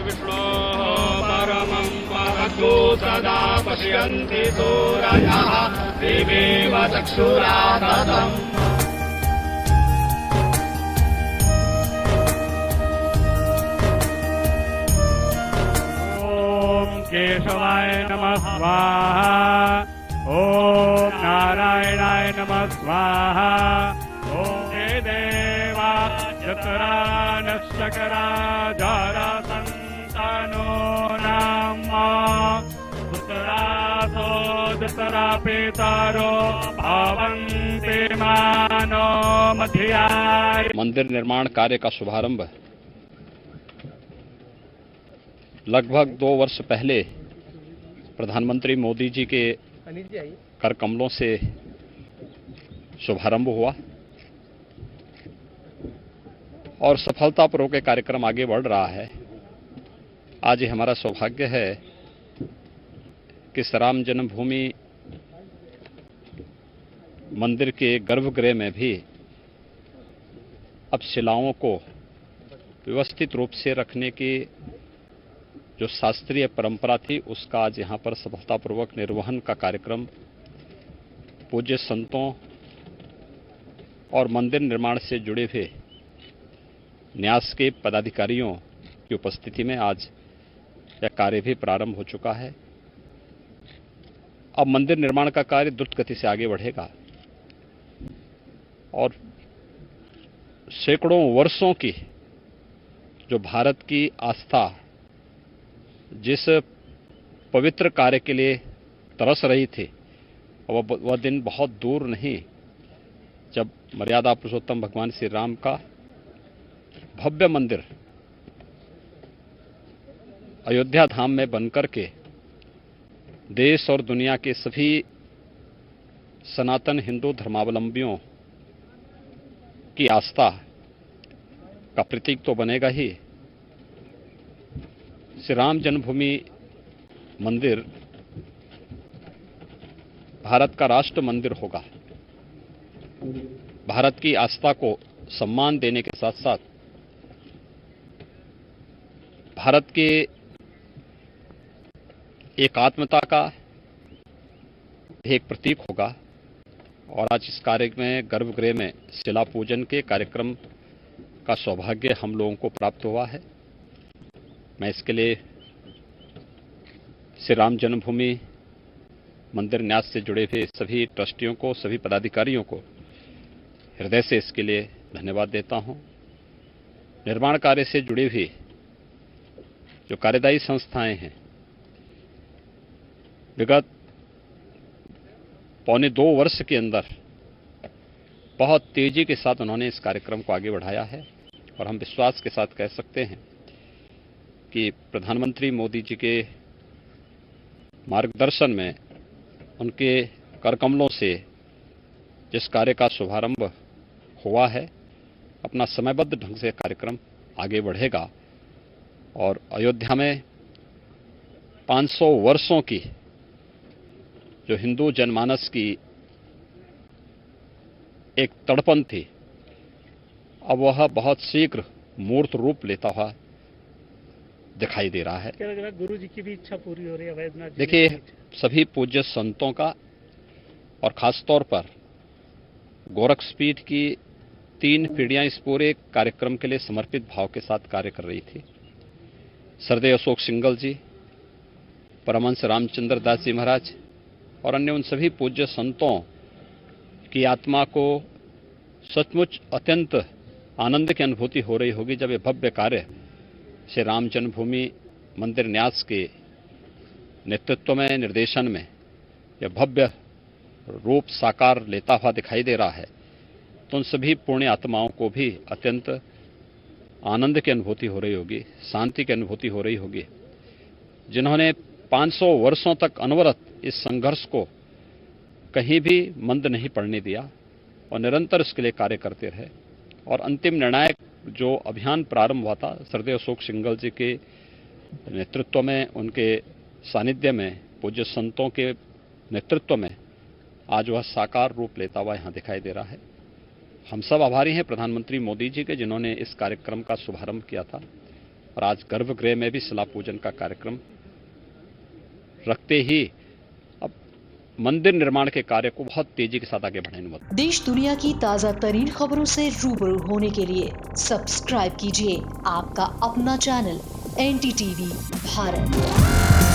विष्णोः परमं महद्गो सदा पश्यन्ति सूरयः देवेव चक्षुराततम्। केशवाय नमः स्वाहा। ओम नारायणाय नमः स्वाहा। ओम हे देवा जतरा नक्षकरा जारा संतानो नाम पुत्रासो जतरा पितारो भवन्ति मानो मध्याय। मंदिर निर्माण कार्य का शुभारंभ लगभग 2 वर्ष पहले प्रधानमंत्री मोदी जी के कर कमलों से शुभारंभ हुआ और सफलतापूर्वक ये कार्यक्रम आगे बढ़ रहा है। आज ये हमारा सौभाग्य है कि राम जन्मभूमि मंदिर के गर्भगृह में भी अब शिलाओं को व्यवस्थित रूप से रखने की जो शास्त्रीय परंपरा थी उसका आज यहाँ पर सफलतापूर्वक निर्वहन का कार्यक्रम पूज्य संतों और मंदिर निर्माण से जुड़े हुए न्यास के पदाधिकारियों की उपस्थिति में आज यह कार्य भी प्रारंभ हो चुका है। अब मंदिर निर्माण का कार्य द्रुत गति से आगे बढ़ेगा और सैकड़ों वर्षों की जो भारत की आस्था जिस पवित्र कार्य के लिए तरस रही थी वह दिन बहुत दूर नहीं जब मर्यादा पुरुषोत्तम भगवान श्री राम का भव्य मंदिर अयोध्या धाम में बनकर के देश और दुनिया के सभी सनातन हिंदू धर्मावलंबियों की आस्था का प्रतीक तो बनेगा ही। श्री राम जन्मभूमि मंदिर भारत का राष्ट्र मंदिर होगा। भारत की आस्था को सम्मान देने के साथ साथ भारत के एकात्मता का एक प्रतीक होगा और आज इस कार्य में गर्भगृह में शिला पूजन के कार्यक्रम का सौभाग्य हम लोगों को प्राप्त हुआ है। मैं इसके लिए श्री राम जन्मभूमि मंदिर न्यास से जुड़े हुए सभी ट्रस्टियों को, सभी पदाधिकारियों को हृदय से इसके लिए धन्यवाद देता हूं। निर्माण कार्य से जुड़ी हुई जो कार्यदायी संस्थाएं हैं विगत 1.25 वर्ष के अंदर बहुत तेजी के साथ उन्होंने इस कार्यक्रम को आगे बढ़ाया है और हम विश्वास के साथ कह सकते हैं कि प्रधानमंत्री मोदी जी के मार्गदर्शन में उनके करकमलों से जिस कार्य का शुभारंभ हुआ है अपना समयबद्ध ढंग से कार्यक्रम आगे बढ़ेगा और अयोध्या में 500 वर्षों की जो हिंदू जनमानस की एक तड़पन थी अब वह बहुत शीघ्र मूर्त रूप लेता हुआ दिखाई दे रहा है। क्या लग रहा है गुरु जी की भी इच्छा पूरी हो रही है वैद्यनाथ जी? देखिए सभी पूज्य संतों का और खासतौर पर गोरक्षपीठ की 3 पीढ़ियां इस पूरे कार्यक्रम के लिए समर्पित भाव के साथ कार्य कर रही थी। सरदेव अशोक सिंगल जी, परमहंस रामचंद्र दास जी महाराज और अन्य उन सभी पूज्य संतों की आत्मा को सचमुच अत्यंत आनंद की अनुभूति हो रही होगी जब ये भव्य कार्य श्री राम जन्मभूमि मंदिर न्यास के नेतृत्व में, निर्देशन में यह भव्य रूप साकार लेता हुआ दिखाई दे रहा है। तो उन सभी पुण्य आत्माओं को भी अत्यंत आनंद की अनुभूति हो रही होगी, शांति की अनुभूति हो रही होगी, जिन्होंने 500 वर्षों तक अनवरत इस संघर्ष को कहीं भी मंद नहीं पड़ने दिया और निरंतर इसके लिए कार्य करते रहे। और अंतिम निर्णायक जो अभियान प्रारंभ हुआ था सरदेव अशोक सिंगल जी के नेतृत्व में, उनके सानिध्य में, पूज्य संतों के नेतृत्व में आज वह साकार रूप लेता हुआ यहाँ दिखाई दे रहा है। हम सब आभारी हैं प्रधानमंत्री मोदी जी के, जिन्होंने इस कार्यक्रम का शुभारंभ किया था और आज गर्भगृह में भी शिला पूजन का कार्यक्रम रखते ही अब मंदिर निर्माण के कार्य को बहुत तेजी के साथ आगे बढ़ाने में। देश दुनिया की ताजा तरीन खबरों से रूबरू होने के लिए सब्सक्राइब कीजिए आपका अपना चैनल NDTV भारत।